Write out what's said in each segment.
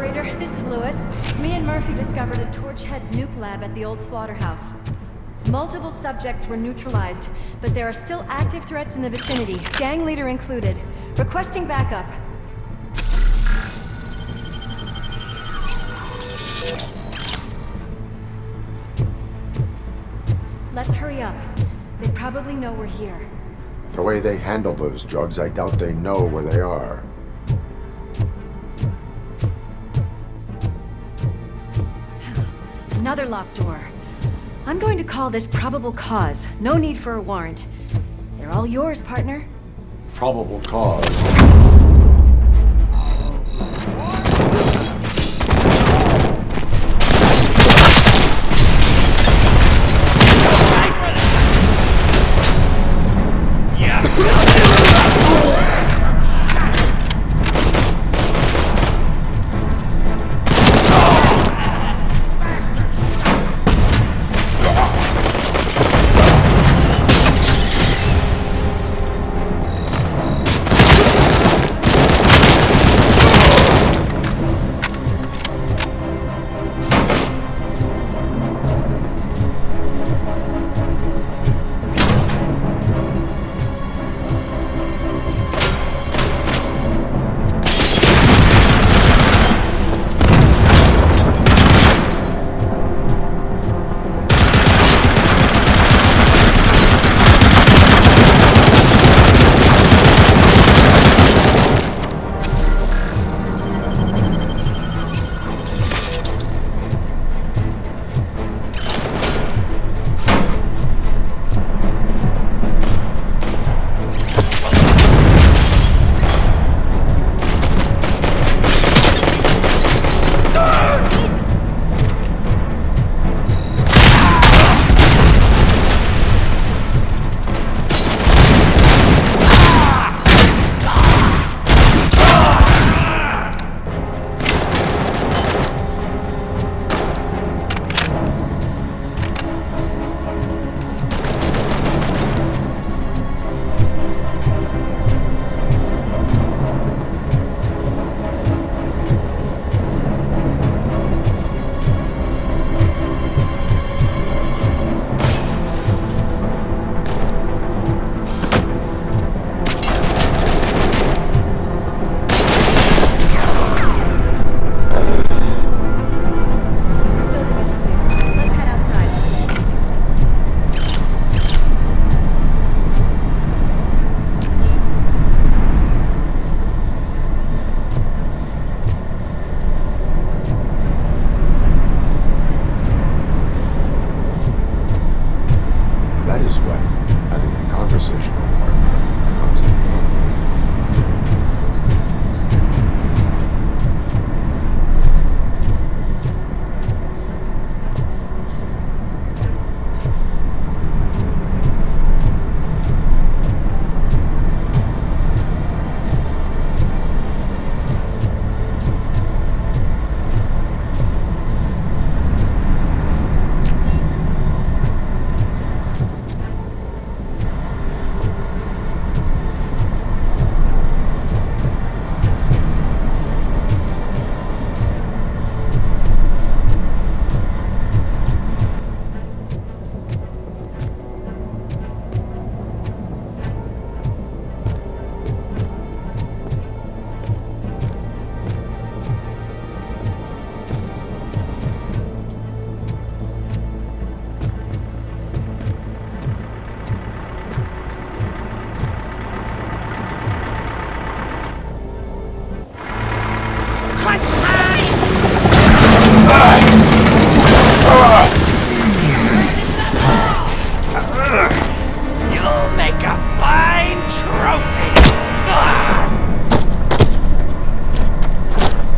Operator, this is Lewis. Me and Murphy discovered a Torchhead's nuke lab at the old slaughterhouse. Multiple subjects were neutralized, but there are still active threats in the vicinity, gang leader included. Requesting backup. Let's hurry up. They probably know we're here. The way they handle those drugs, I doubt they know where they are. Another locked door. I'm going to call this probable cause. No need for a warrant. They're all yours, partner. Probable cause.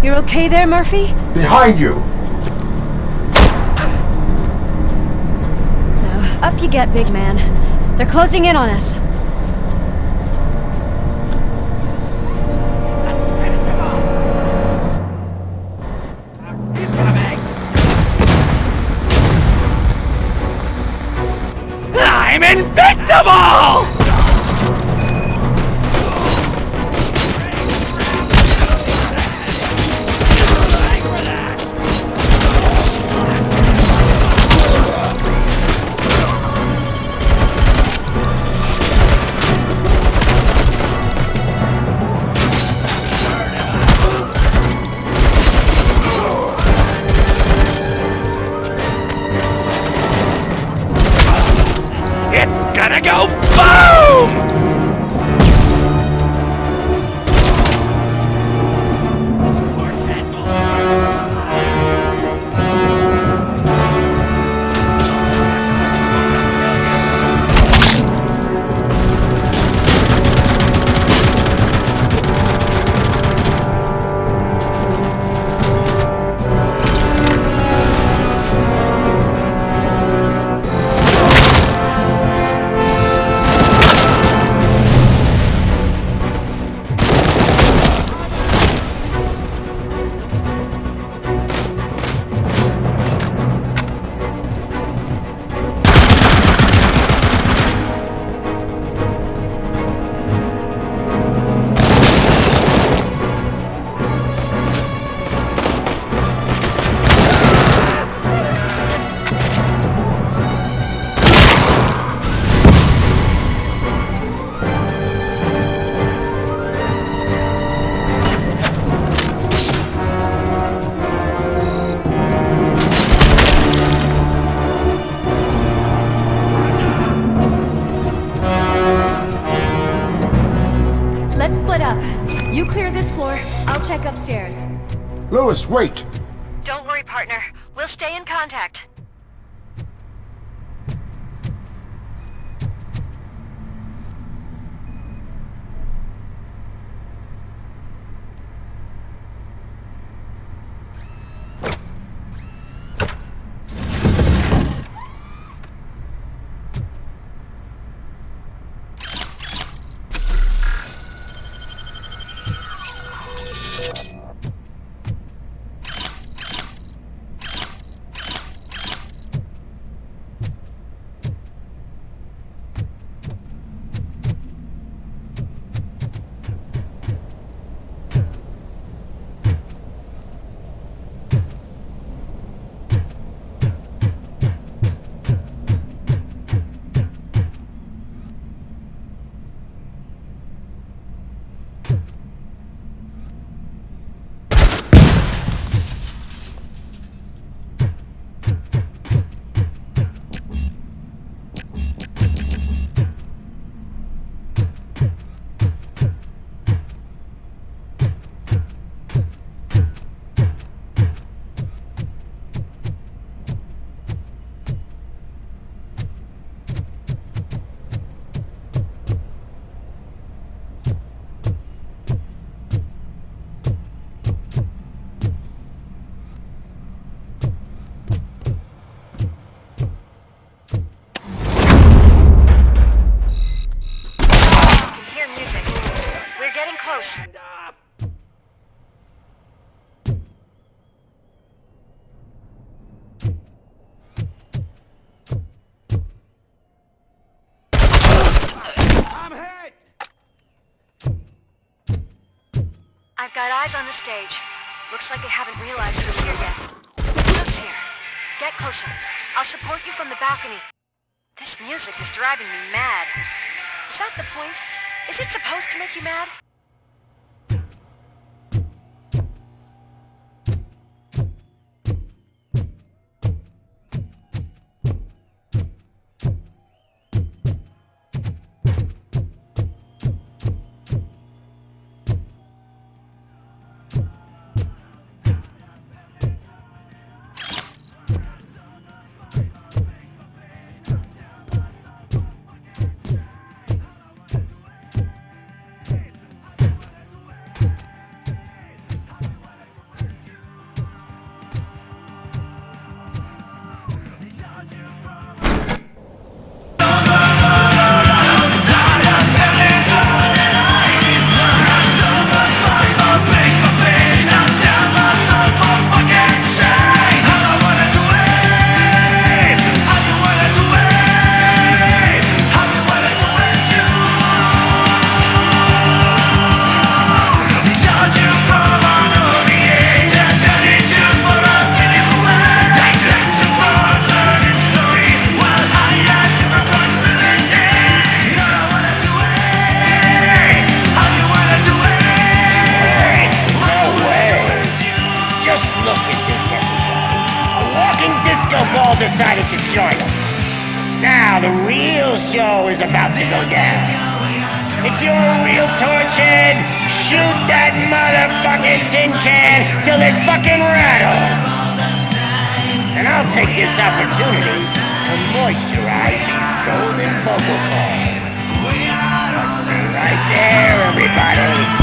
You're okay there, Murphy? Behind you! No, up you get, big man. They're closing in on us. I'm invincible! I'll check upstairs. Lewis, wait! Don't worry, partner. We'll stay in contact. I've got eyes on the stage. Looks like they haven't realized we're here yet. Look's here. Get closer. I'll support you from the balcony. This music is driving me mad. Is that the point? Is it supposed to make you mad? Decided to join us. Now the real show is about to go down. If you're a real torchhead, shoot that motherfucking tin can till it fucking rattles. And I'll take this opportunity to moisturize these golden vocal cords. Let's stay right there, everybody.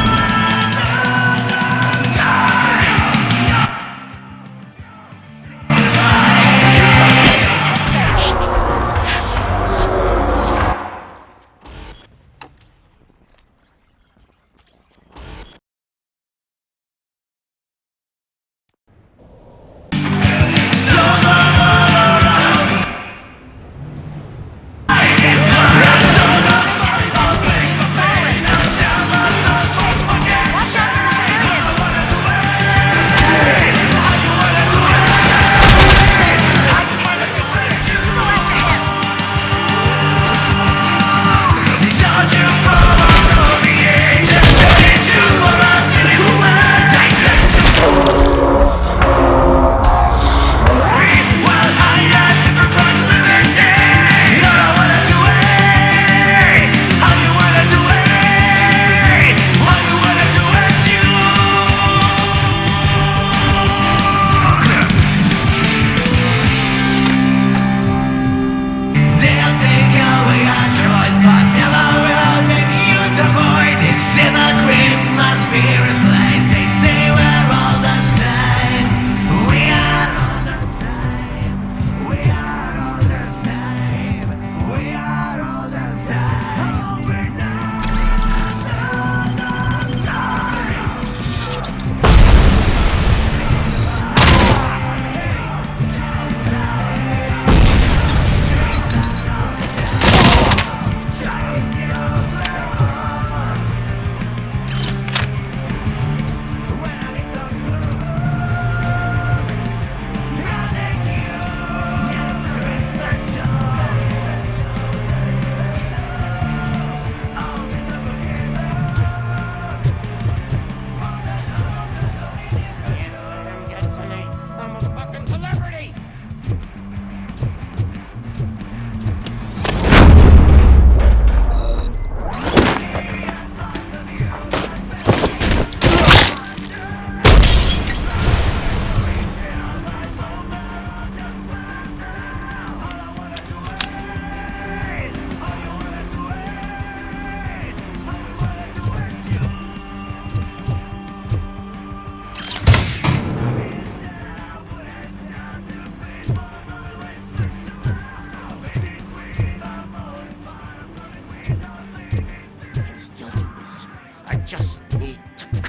me. I'm a fucking celebrity!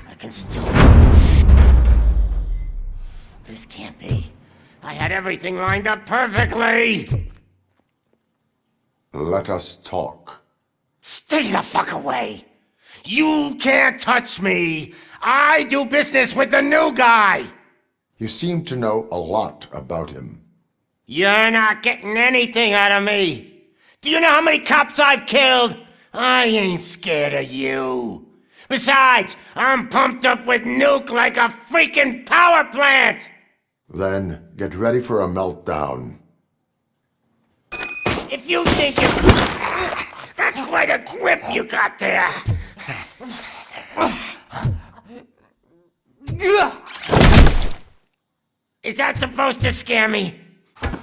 I can still... This can't be. I had everything lined up perfectly! Let us talk. Stay the fuck away! You can't touch me! I do business with the new guy! You seem to know a lot about him. You're not getting anything out of me! Do you know how many cops I've killed? I ain't scared of you. Besides, I'm pumped up with nuke like a freaking power plant! Then get ready for a meltdown. If you think you... That's quite a grip you got there! Is that supposed to scare me?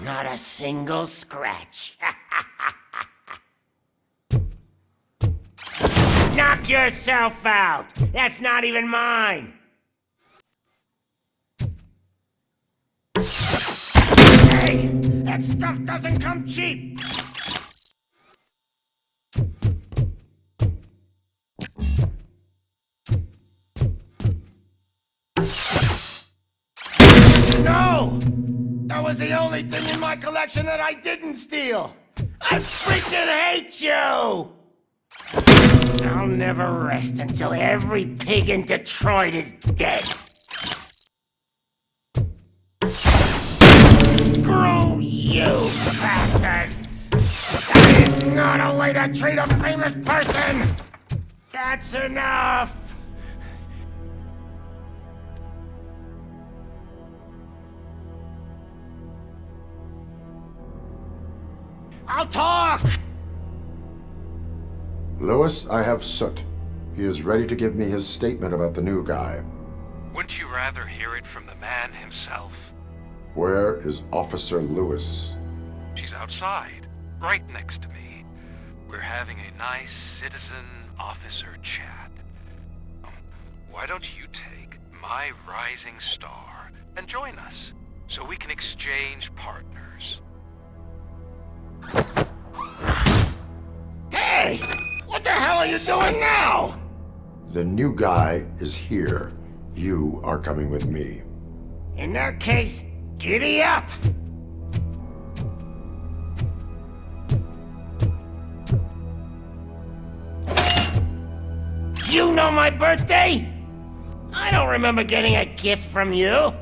Not a single scratch. Knock yourself out! That's not even mine! Hey! That stuff doesn't come cheap! No! That was the only thing in my collection that I didn't steal! I freaking hate you! I'll never rest until every pig in Detroit is dead. Screw you, bastard! That is not a way to treat a famous person! That's enough! I'll talk! Lewis, I have Soot. He is ready to give me his statement about the new guy. Wouldn't you rather hear it from the man himself? Where is Officer Lewis? She's outside, right next to me. We're having a nice citizen-officer chat. Why don't you take my rising star and join us, so we can exchange partners? Hey! What the hell are you doing now? The new guy is here. You are coming with me. In that case, giddy up! You know my birthday? I don't remember getting a gift from you.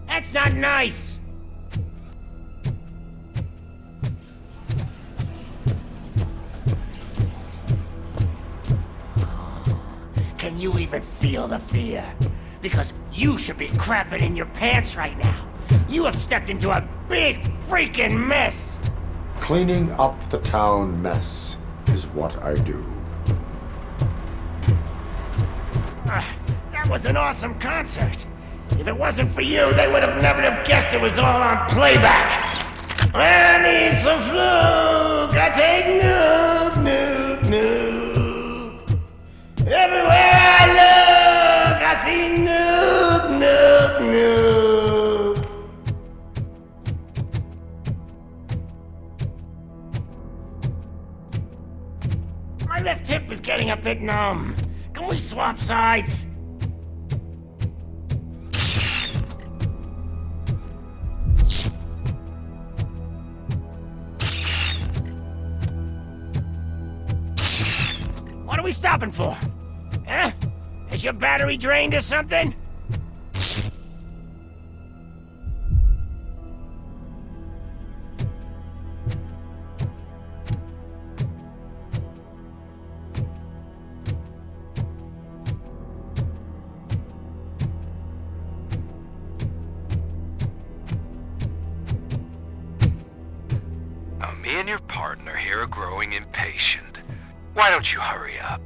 That's not nice. Can you even feel the fear? Because you should be crapping in your pants right now. You have stepped into a big freaking mess. Cleaning up the town mess is what I do. That was an awesome concert. If it wasn't for you, they would have never have guessed it was all on playback. I need some fluke. I take nuke, nuke, nuke. Everywhere I look, I see nuke, nuke, nuke. My left hip is getting a bit numb. Can we swap sides? What are we stopping for? Huh? Is your battery drained or something? Me and your partner here are growing impatient. Why don't you hurry up?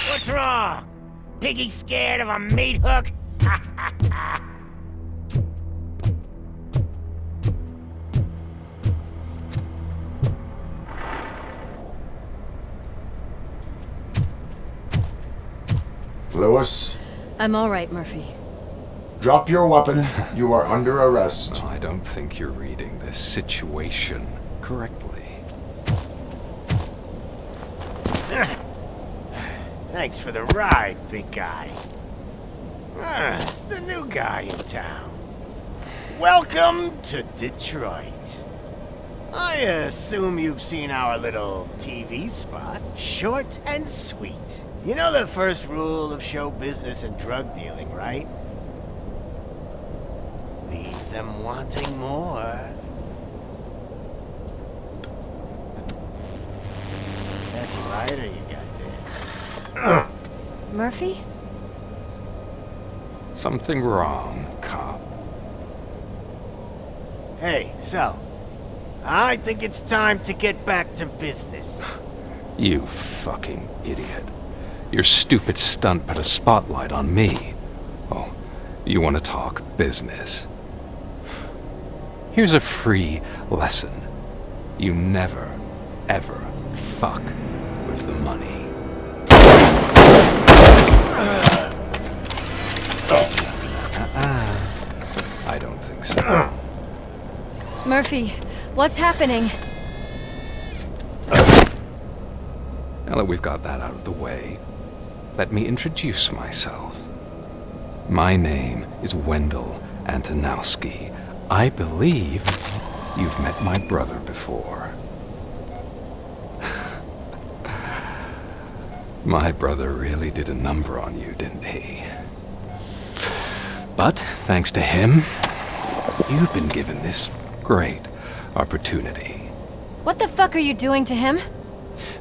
What's wrong? Piggy scared of a meat hook? Lewis, I'm all right, Murphy. drop your weapon. You are under arrest. I don't think you're reading this situation correctly. Thanks for the ride, big guy. It's the new guy in town. Welcome to Detroit. I assume you've seen our little TV spot. Short and sweet. You know the first rule of show business and drug dealing, right? Leave them wanting more. That's a lighter you got there. Murphy? Something wrong, cop. Hey, so, I think it's time to get back to business. You fucking idiot. Your stupid stunt put a spotlight on me. Oh, you want to talk business? Here's a free lesson. You never, ever fuck with the money. I don't think so. Murphy, what's happening? Now that we've got that out of the way, let me introduce myself. My name is Wendell Antonowski. I believe you've met my brother before. My brother really did a number on you, didn't he? But thanks to him, you've been given this great opportunity. What the fuck are you doing to him?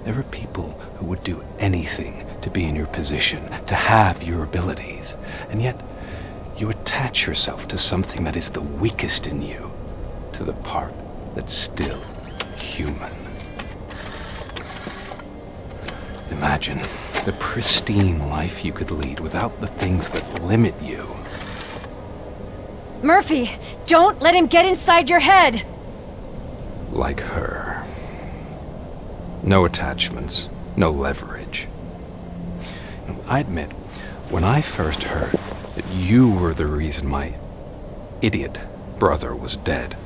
There are people who would do anything to be in your position, to have your abilities, and yet you attach yourself to something that is the weakest in you, to the part that's still human. Imagine the pristine life you could lead without the things that limit you. Murphy, don't let him get inside your head! Like her. No attachments, no leverage. I admit, when I first heard that you were the reason my idiot brother was dead,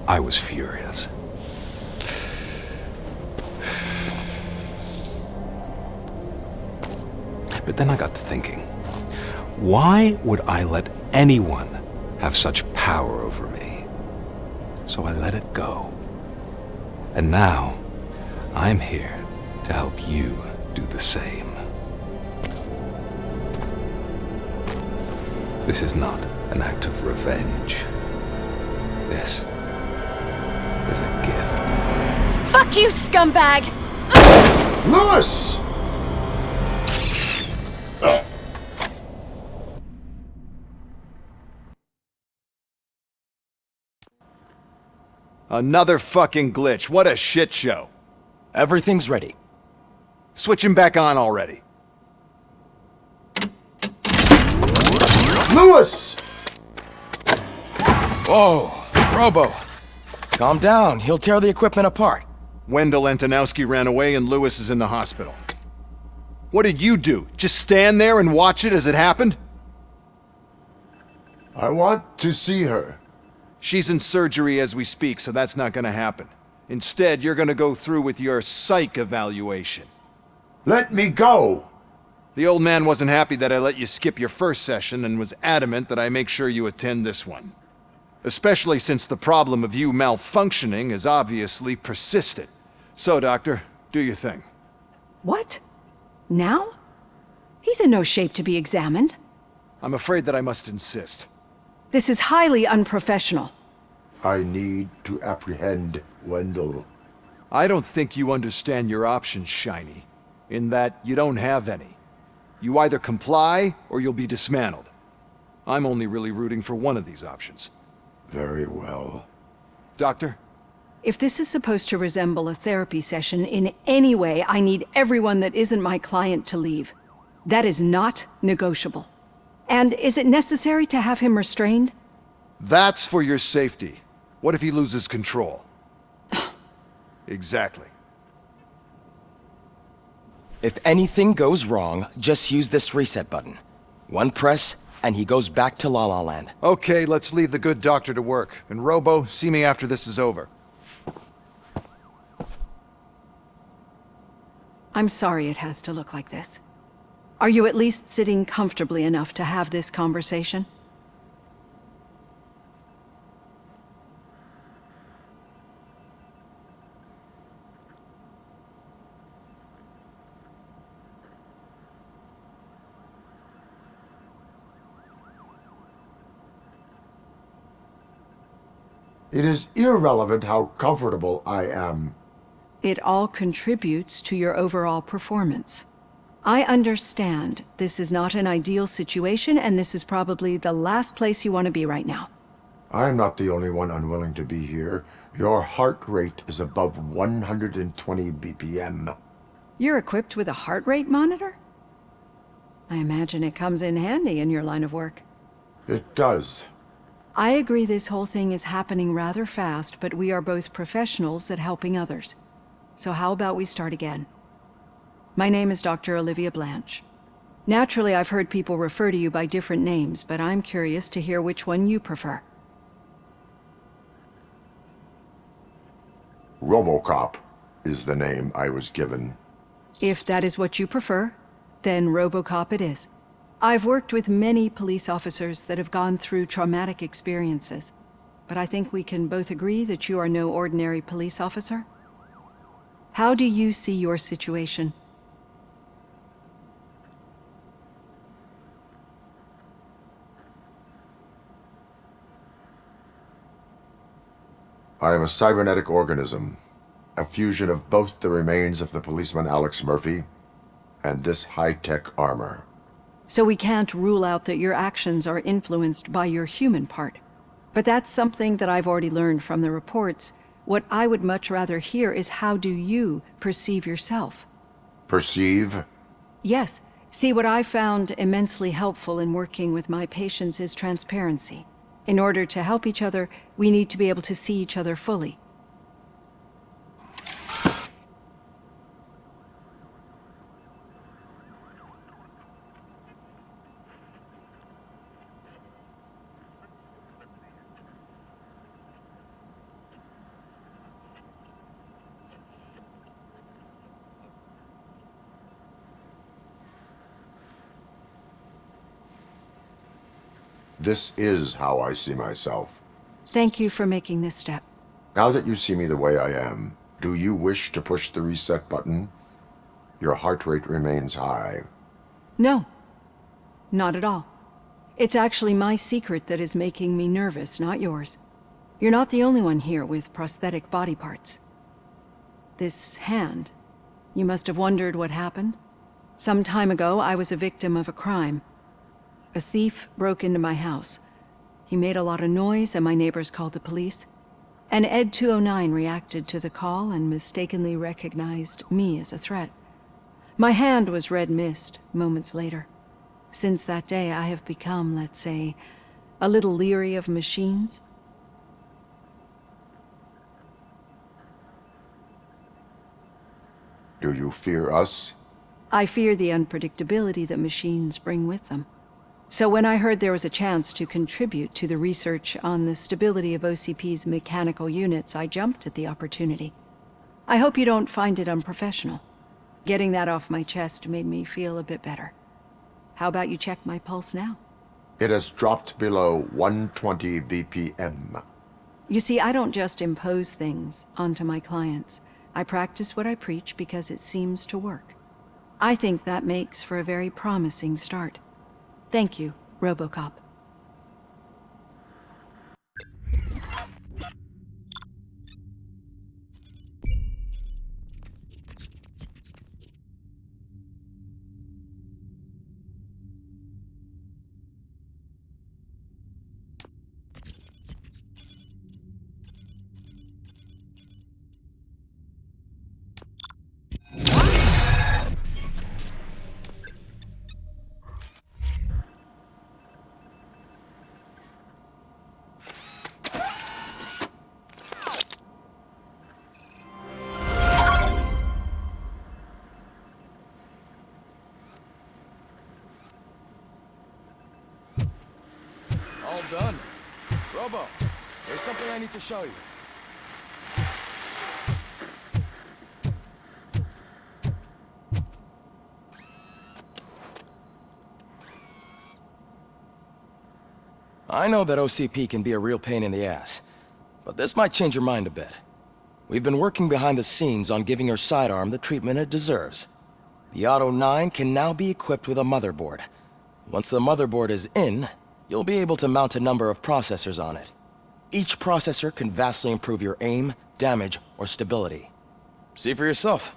I was furious. But then I got to thinking, why would I let anyone have such power over me? So I let it go. And now, I'm here to help you do the same. This is not an act of revenge. This is a gift. Fuck you, scumbag! Lewis! Another fucking glitch. What a shit show. Everything's ready. Switch him back on already. Lewis! Whoa, Robo. Calm down, he'll tear the equipment apart. Wendell Antonowski ran away and Lewis is in the hospital. What did you do? Just stand there and watch it as it happened? I want to see her. She's in surgery as we speak, so that's not gonna happen. Instead, you're gonna go through with your psych evaluation. Let me go! The old man wasn't happy that I let you skip your first session and was adamant that I make sure you attend this one. Especially since the problem of you malfunctioning is obviously persistent. So, Doctor, do your thing. What? Now? He's in no shape to be examined. I'm afraid that I must insist. This is highly unprofessional. I need to apprehend Wendell. I don't think you understand your options, Shiny, in that you don't have any. You either comply, or you'll be dismantled. I'm only really rooting for one of these options. Very well. Doctor? If this is supposed to resemble a therapy session in any way, I need everyone that isn't my client to leave. That is not negotiable. And is it necessary to have him restrained? That's for your safety. What if he loses control? Exactly. If anything goes wrong, just use this reset button. One press, and he goes back to La La Land. Okay, let's leave the good doctor to work. And Robo, see me after this is over. I'm sorry it has to look like this. Are you at least sitting comfortably enough to have this conversation? It is irrelevant how comfortable I am. It all contributes to your overall performance. I understand this is not an ideal situation, and this is probably the last place you want to be right now. I'm not the only one unwilling to be here. Your heart rate is above 120 BPM. You're equipped with a heart rate monitor? I imagine it comes in handy in your line of work. It does. I agree this whole thing is happening rather fast, but we are both professionals at helping others. So how about we start again? My name is Dr. Olivia Blanche. Naturally, I've heard people refer to you by different names, but I'm curious to hear which one you prefer. Robocop is the name I was given. If that is what you prefer, then Robocop it is. I've worked with many police officers that have gone through traumatic experiences, but I think we can both agree that you are no ordinary police officer. How do you see your situation? I am a cybernetic organism, a fusion of both the remains of the policeman Alex Murphy and this high-tech armor. So we can't rule out that your actions are influenced by your human part. But that's something that I've already learned from the reports. What I would much rather hear is how do you perceive yourself? Perceive? Yes. See, what I found immensely helpful in working with my patients is transparency. In order to help each other, we need to be able to see each other fully. This is how I see myself. Thank you for making this step. Now that you see me the way I am, do you wish to push the reset button? Your heart rate remains high. No, not at all. It's actually my secret that is making me nervous, not yours. You're not the only one here with prosthetic body parts. This hand, you must have wondered what happened. Some time ago, I was a victim of a crime. A thief broke into my house. He made a lot of noise and my neighbors called the police. And Ed 209 reacted to the call and mistakenly recognized me as a threat. My hand was red mist moments later. Since that day, I have become, let's say, a little leery of machines. Do you fear us? I fear the unpredictability that machines bring with them. So when I heard there was a chance to contribute to the research on the stability of OCP's mechanical units, I jumped at the opportunity. I hope you don't find it unprofessional. Getting that off my chest made me feel a bit better. How about you check my pulse now? It has dropped below 120 BPM. You see, I don't just impose things onto my clients. I practice what I preach because it seems to work. I think that makes for a very promising start. Thank you Robocop. All done. Robo, there's something I need to show you. I know that OCP can be a real pain in the ass, but this might change your mind a bit. We've been working behind the scenes on giving your sidearm the treatment it deserves. The Auto 9 can now be equipped with a motherboard. Once the motherboard is in, you'll be able to mount a number of processors on it. Each processor can vastly improve your aim, damage, or stability. See for yourself.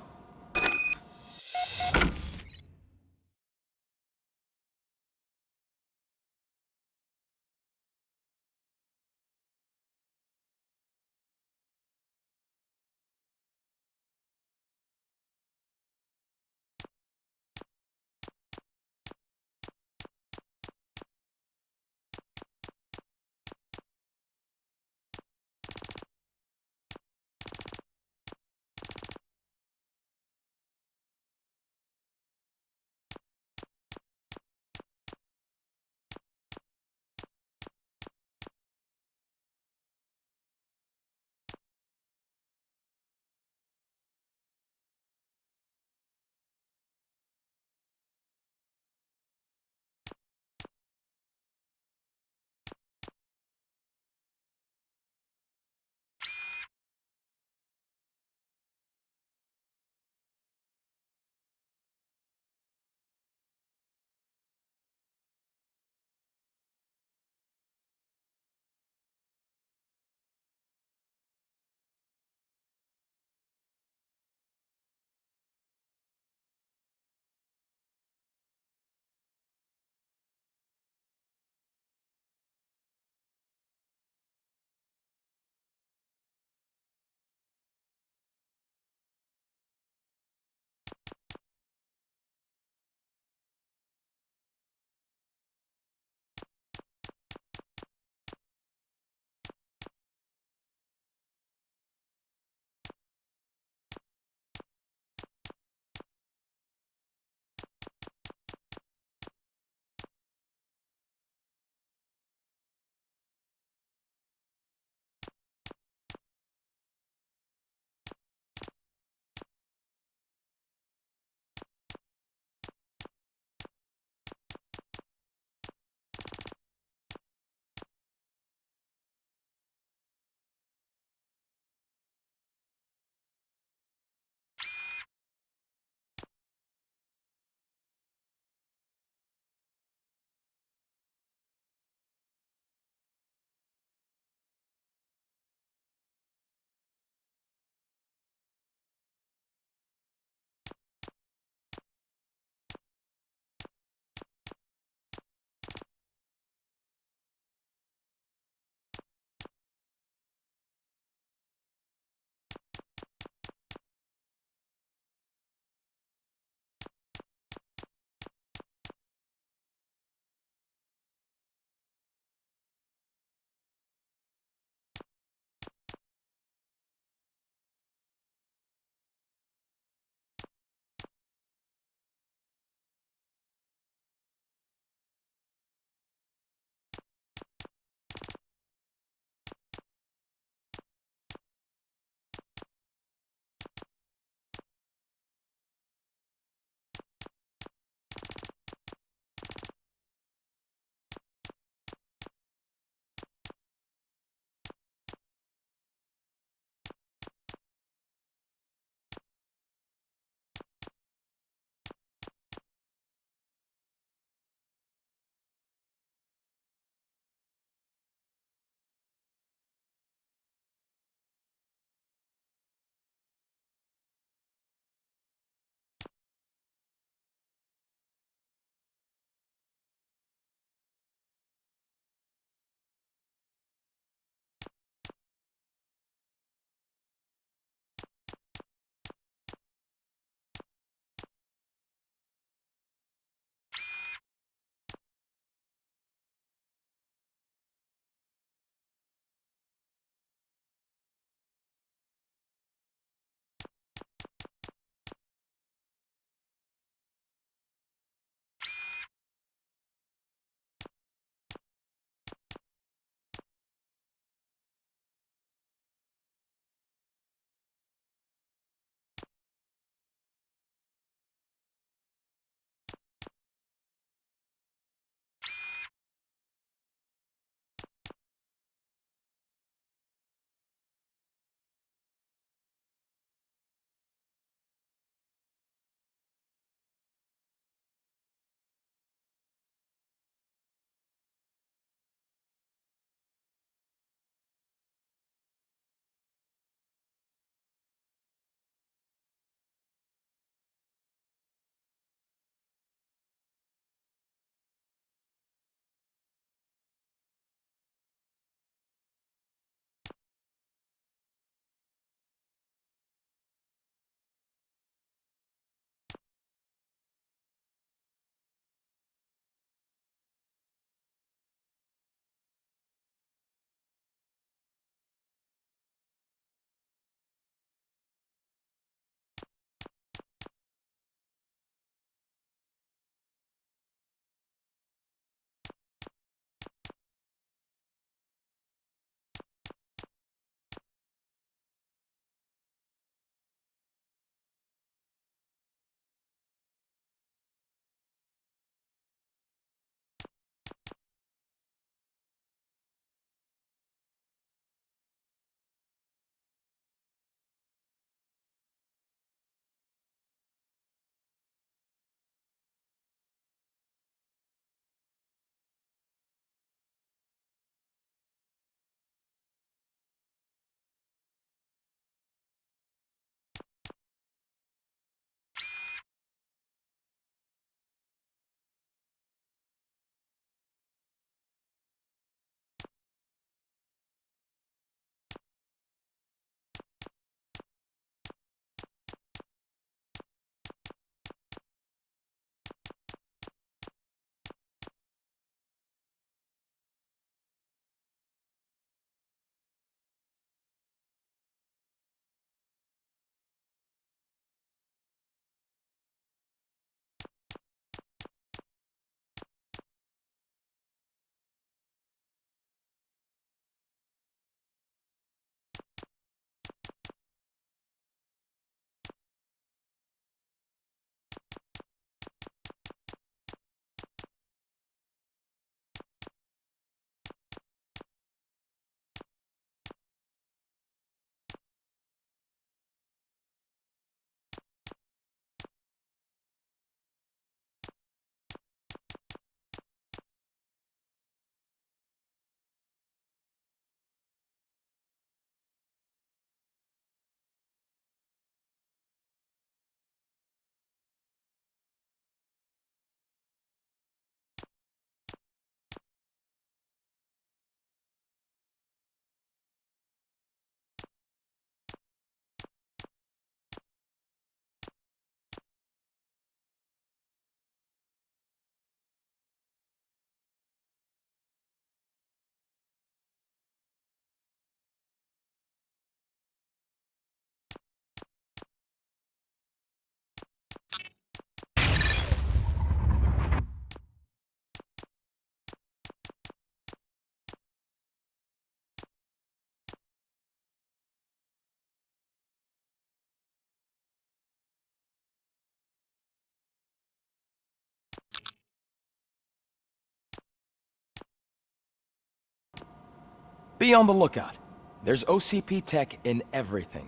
Be on the lookout. There's OCP tech in everything.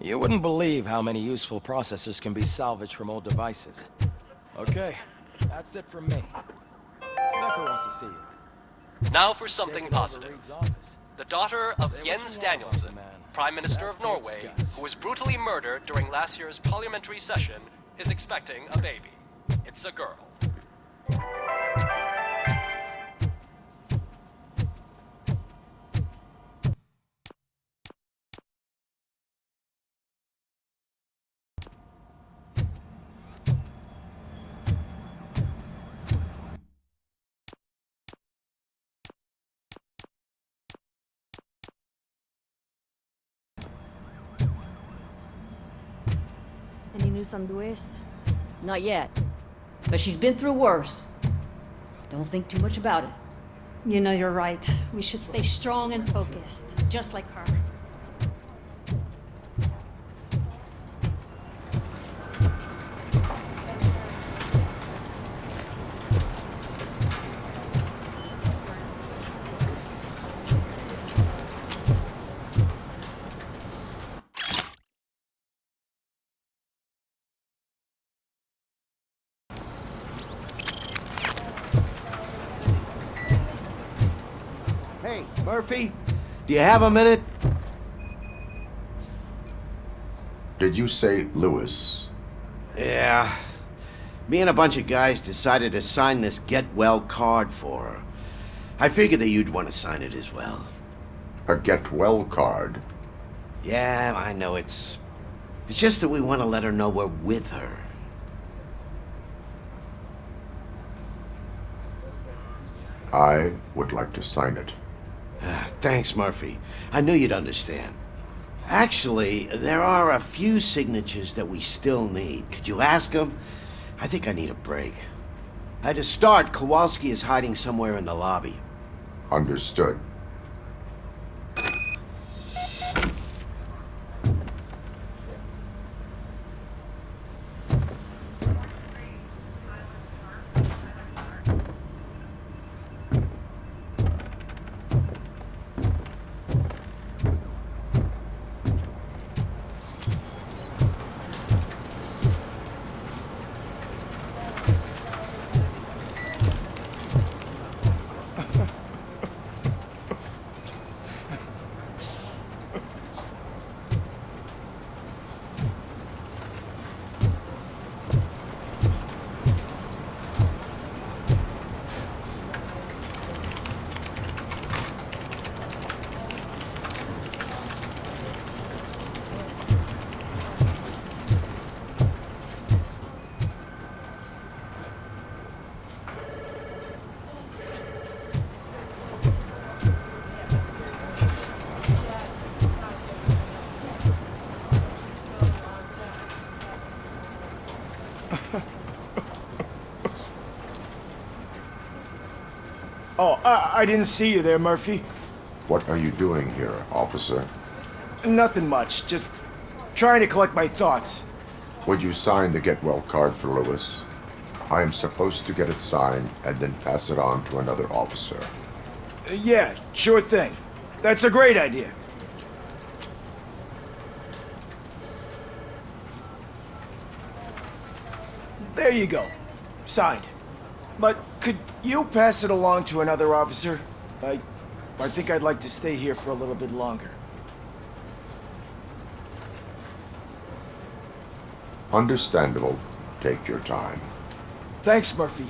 You wouldn't believe how many useful processors can be salvaged from old devices. Okay, that's it from me. Becker wants to see you. Now for something Taking over positive. Reed's office. The daughter of Say what Jens you want, Danielson, man. Prime Minister That of Norway, takes guts. who was brutally murdered during last year's parliamentary session, is expecting a baby. It's a girl. Any news on Luis? Not yet. But she's been through worse. Don't think too much about it. You know you're right. We should stay strong and focused, just like her. Hey, Murphy, do you have a minute? Did you say Lewis? Yeah. Me and a bunch of guys decided to sign this get well card for her. I figured that you'd want to sign it as well. A get well card? Yeah, I know it's just that we want to let her know we're with her. I would like to sign it. Thanks, Murphy. I knew you'd understand. Actually, there are a few signatures that we still need. Could you ask them? I think I need a break. To start, Kowalski is hiding somewhere in the lobby. Understood. Oh, I didn't see you there, Murphy. What are you doing here, officer? Nothing much, just trying to collect my thoughts. Would you sign the get well card for Lewis? I am supposed to get it signed and then pass it on to another officer. Yeah, sure thing. That's a great idea. There you go. Signed. But could you pass it along to another officer? I think I'd like to stay here for a little bit longer. Understandable. Take your time. Thanks, Murphy.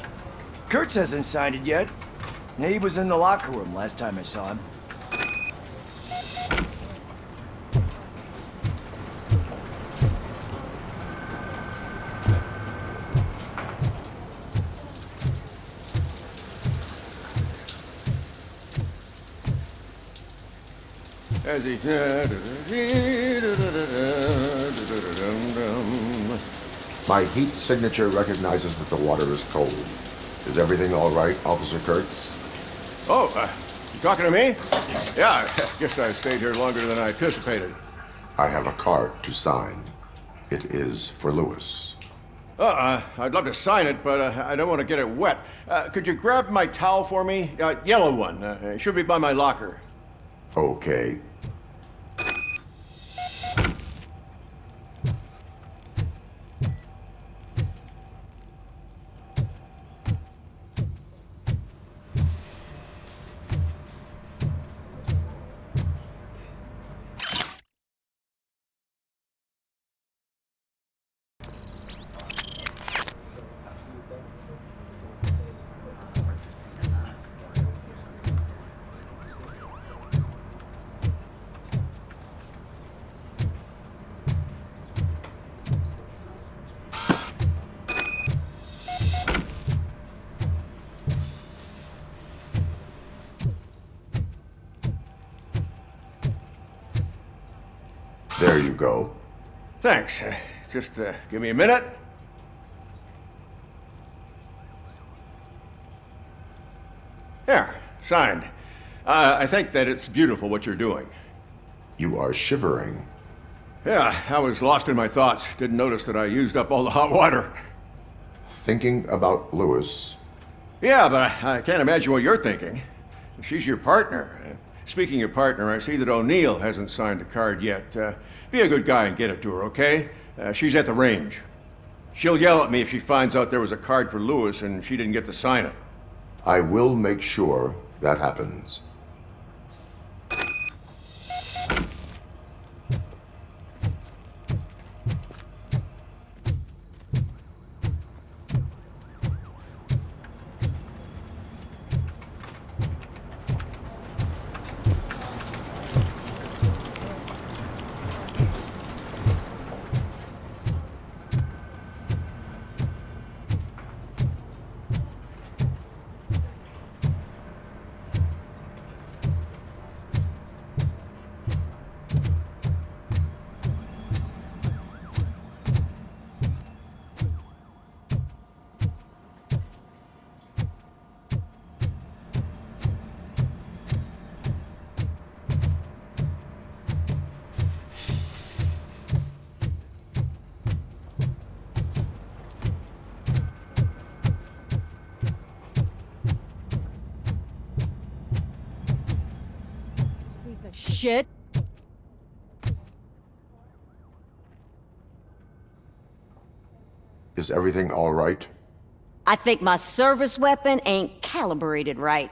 Kurtz hasn't signed it yet. He was in the locker room last time I saw him. As he... My heat signature recognizes that the water is cold. Is everything all right, Officer Kurtz? Oh, you talking to me? Yeah, I guess I stayed here longer than I anticipated. I have a card to sign. It is for Lewis. I'd love to sign it, but I don't want to get it wet. Could you grab my towel for me? Yellow one. It should be by my locker. Okay. There you go. Thanks. Just give me a minute. There, signed. I think that it's beautiful what you're doing. You are shivering. Yeah, I was lost in my thoughts. Didn't notice that I used up all the hot water. Thinking about Lewis. Yeah, but I can't imagine what you're thinking. She's your partner. Speaking of partner, I see that O'Neill hasn't signed a card yet. Be a good guy and get it to her, okay? She's at the range. She'll yell at me if she finds out there was a card for Lewis and she didn't get to sign it. I will make sure that happens. Shit. Is everything all right? I think my service weapon ain't calibrated right.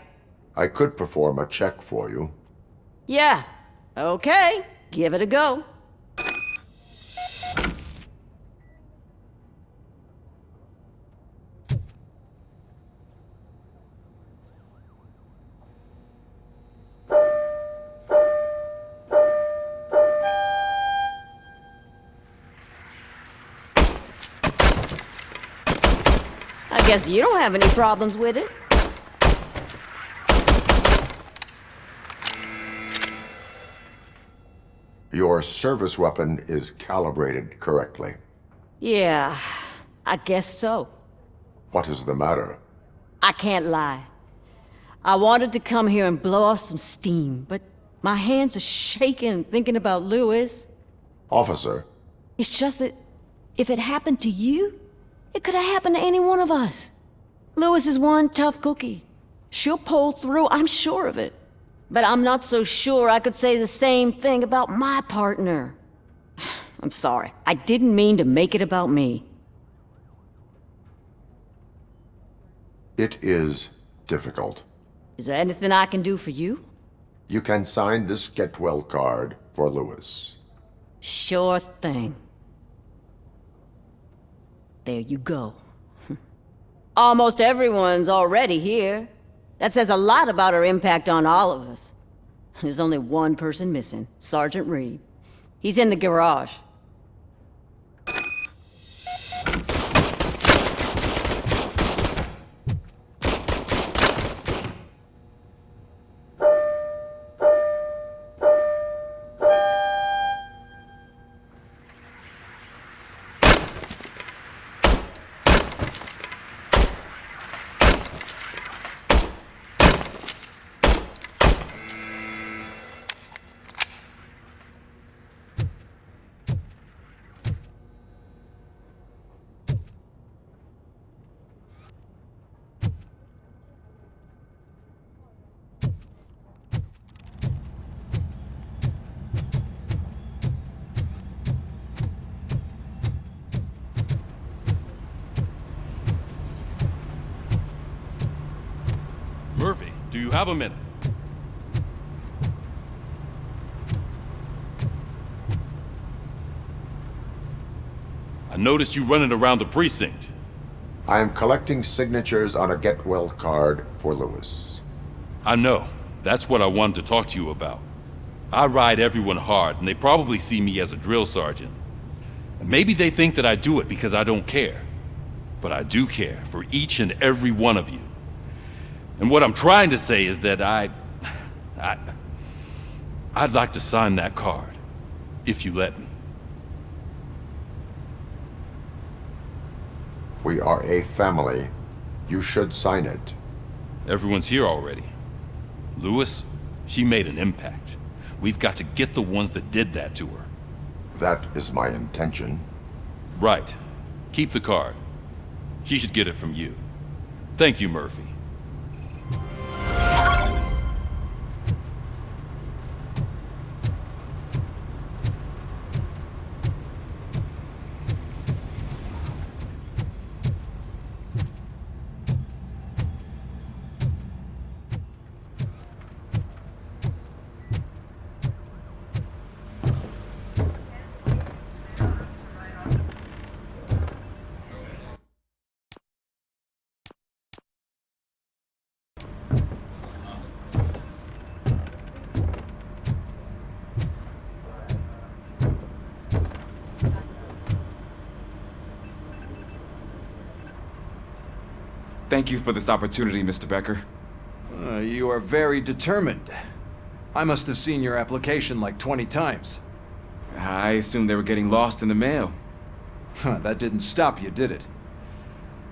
I could perform a check for you. Yeah. Okay. Give it a go. I guess you don't have any problems with it. Your service weapon is calibrated correctly. Yeah, I guess so. What is the matter? I can't lie. I wanted to come here and blow off some steam, but my hands are shaking thinking about Lewis. Officer, It's just that if it happened to you, it could have happened to any one of us. Lewis is one tough cookie. She'll pull through, I'm sure of it. But I'm not so sure I could say the same thing about my partner. I'm sorry. I didn't mean to make it about me. it is difficult. Is there anything I can do for you? You can sign this get well card for Lewis. Sure thing. There you go. Almost everyone's already here. That says a lot about her impact on all of us. There's only one person missing, Sergeant Reed. He's in the garage. Do you have a minute? I noticed you running around the precinct. I am collecting signatures on a get well card for Lewis. I know. That's what I wanted to talk to you about. I ride everyone hard, and they probably see me as a drill sergeant. And maybe they think that I do it because I don't care. But I do care for each and every one of you. And what I'm trying to say is that I'd like to sign that card, if you let me. We are a family. You should sign it. Everyone's here already. Lewis, she made an impact. We've got to get the ones that did that to her. That is my intention. Right. Keep the card. She should get it from you. Thank you, Murphy. Thank you for this opportunity, Mr. Becker. You are very determined. I must have seen your application like 20 times. I assumed they were getting lost in the mail. That didn't stop you, did it?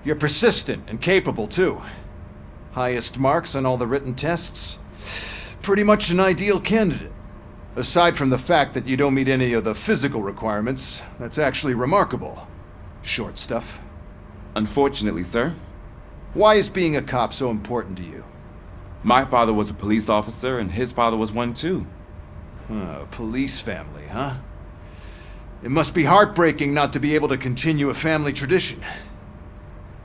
You're persistent and capable, too. Highest marks on all the written tests. Pretty much an ideal candidate. Aside from the fact that you don't meet any of the physical requirements, that's actually remarkable. Short stuff. Unfortunately, sir. Why is being a cop so important to you? My father was a police officer, and his father was one too. A police family, huh? It must be heartbreaking not to be able to continue a family tradition.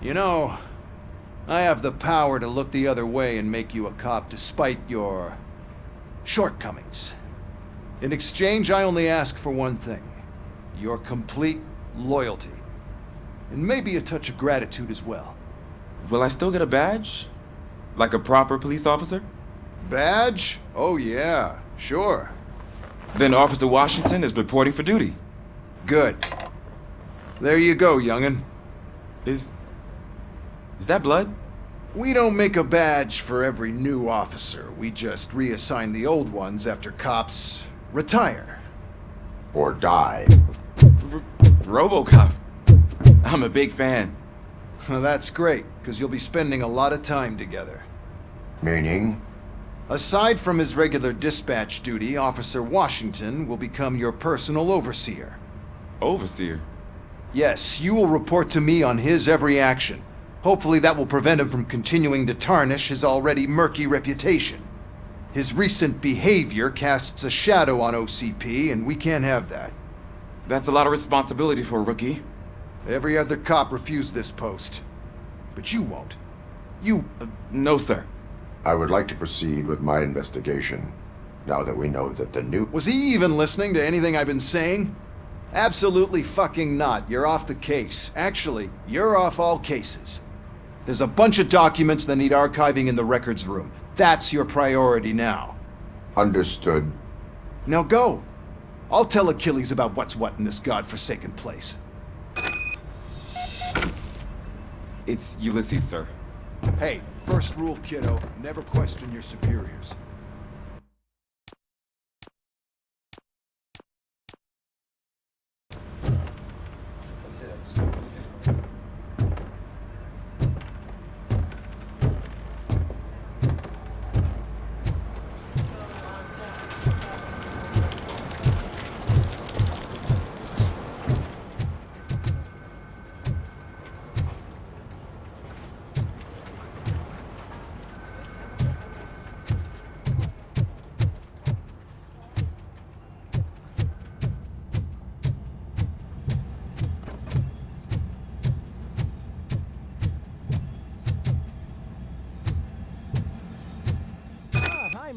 You know, I have the power to look the other way and make you a cop despite your shortcomings. In exchange, I only ask for one thing. Your complete loyalty. And maybe a touch of gratitude as well. Will I still get a badge? Like a proper police officer? Badge? Oh yeah, sure. Then Officer Washington is reporting for duty. Good. There you go, young'un. Is that blood? We don't make a badge for every new officer. We just reassign the old ones after cops retire. Or die. Robocop. I'm a big fan. Well, that's great, because you'll be spending a lot of time together. Meaning? Aside from his regular dispatch duty, Officer Washington will become your personal overseer. Overseer? Yes, you will report to me on his every action. Hopefully that will prevent him from continuing to tarnish his already murky reputation. His recent behavior casts a shadow on OCP, and we can't have that. That's a lot of responsibility for a rookie. Every other cop refused this post. But you won't. You... No, sir. I would like to proceed with my investigation, now that we know that the new... Was he even listening to anything I've been saying? Absolutely fucking not. You're off the case. Actually, you're off all cases. There's a bunch of documents that need archiving in the records room. That's your priority now. Understood. Now go. I'll tell Achilles about what's what in this godforsaken place. It's Ulysses, sir. Hey, first rule, kiddo, never question your superiors.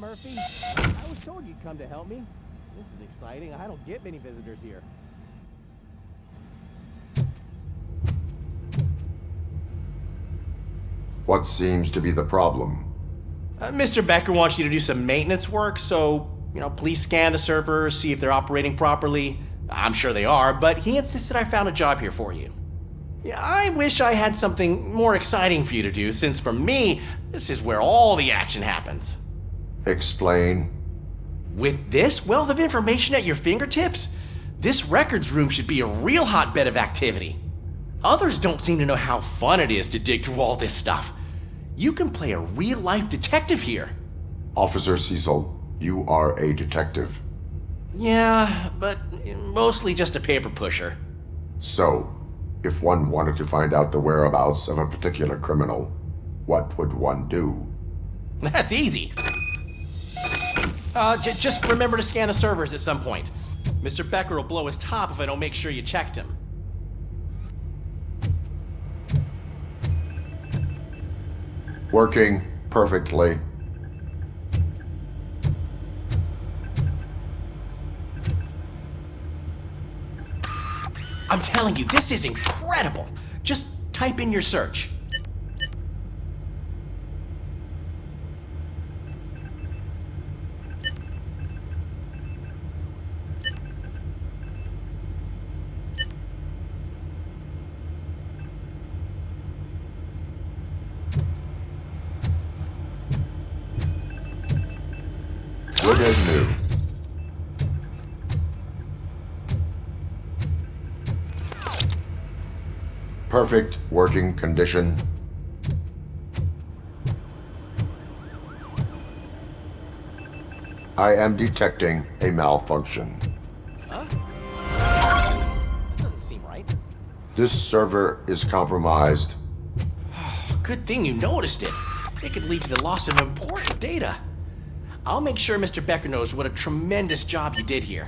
Murphy. I was told you'd come to help me. This is exciting. I don't get many visitors here. What seems to be the problem? Mr. Becker wants you to do some maintenance work, so, please scan the servers, see if they're operating properly. I'm sure they are, but he insisted I found a job here for you. Yeah, I wish I had something more exciting for you to do, since for me, this is where all the action happens. Explain. With this wealth of information at your fingertips, this records room should be a real hotbed of activity. Others don't seem to know how fun it is to dig through all this stuff. You can play a real-life detective here. Officer Cecil, you are a detective. Yeah, but mostly just a paper pusher. So, if one wanted to find out the whereabouts of a particular criminal, what would one do? That's easy. Just remember to scan the servers at some point. Mr. Becker will blow his top if I don't make sure you checked him. Working perfectly. I'm telling you, this is incredible. Just type in your search. Good as new. Perfect working condition. I am detecting a malfunction. Huh? That doesn't seem right. This server is compromised. Good thing you noticed it. It could lead to the loss of important data. I'll make sure Mr. Becker knows what a tremendous job you did here.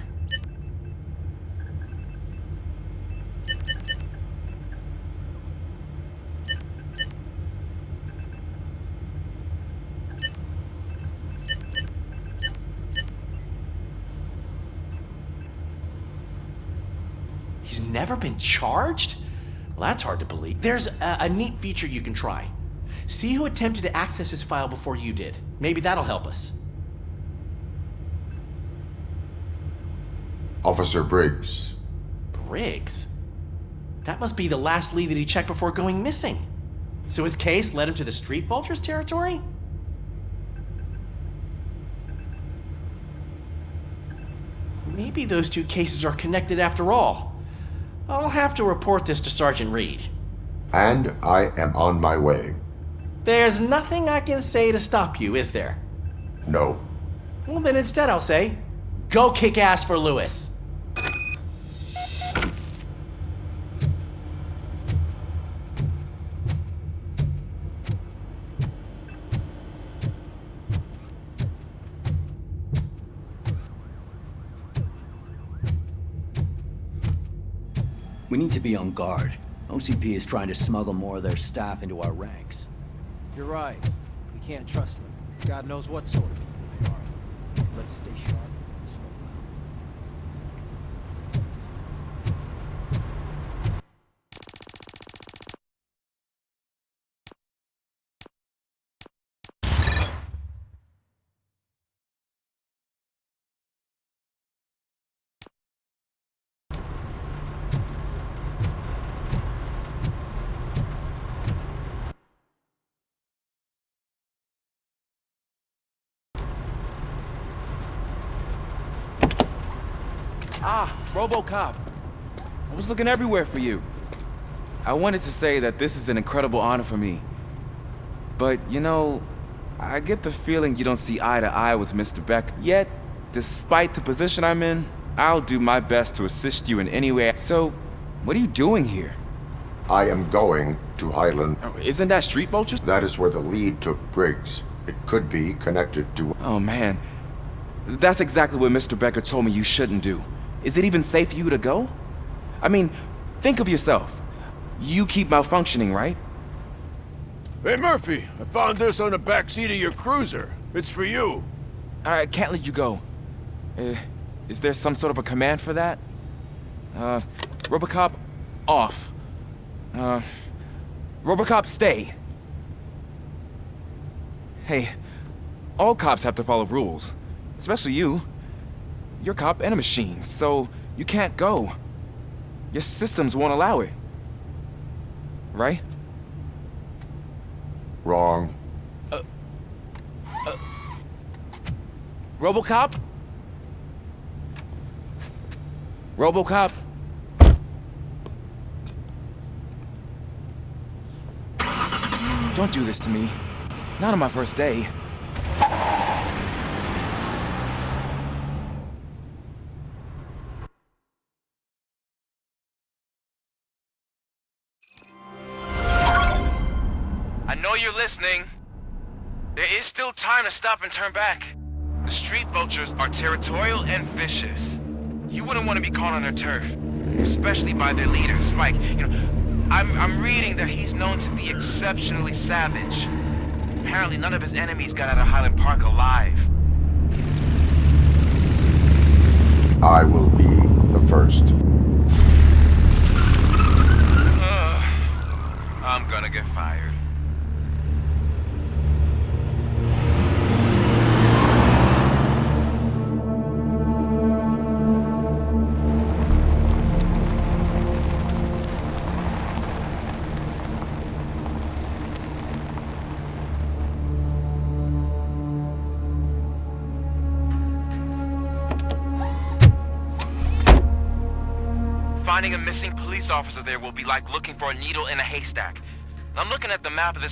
He's never been charged? Well, that's hard to believe. There's a neat feature you can try. See who attempted to access his file before you did. Maybe that'll help us. Officer Briggs. Briggs? That must be the last lead that he checked before going missing. So his case led him to the Street Vultures territory? Maybe those two cases are connected after all. I'll have to report this to Sergeant Reed. And I am on my way. There's nothing I can say to stop you, is there? No. Well, then instead I'll say, go kick ass for Lewis. We need to be on guard. OCP is trying to smuggle more of their staff into our ranks. You're right. We can't trust them. God knows what sort of people they are. Let's stay sharp and smoke Ah, Robocop. I was looking everywhere for you. I wanted to say that this is an incredible honor for me. But, I get the feeling you don't see eye to eye with Mr. Beck. Yet, despite the position I'm in, I'll do my best to assist you in any way. So, what are you doing here? I am going to Highland. Isn't that Street Vultures? That is where the lead took Briggs. It could be connected to... Oh, man. That's exactly what Mr. Becker told me you shouldn't do. Is it even safe for you to go? I mean, think of yourself. You keep malfunctioning, right? Hey, Murphy, I found this on the back seat of your cruiser. It's for you. I can't let you go. Is there some sort of a command for that? Robocop, off. Robocop, stay. Hey, all cops have to follow rules. Especially you. You're a cop and a machine, so you can't go. Your systems won't allow it. Right? Wrong. Robocop? Robocop? Don't do this to me. Not on my first day. I know you're listening. There is still time to stop and turn back. The street vultures are territorial and vicious. You wouldn't want to be caught on their turf, especially by their leader, Spike. You know, I'm reading that he's known to be exceptionally savage. Apparently none of his enemies got out of Highland Park alive. I will be the first. I'm gonna get fired. Finding a missing police officer there will be like looking for a needle in a haystack. I'm looking at the map of this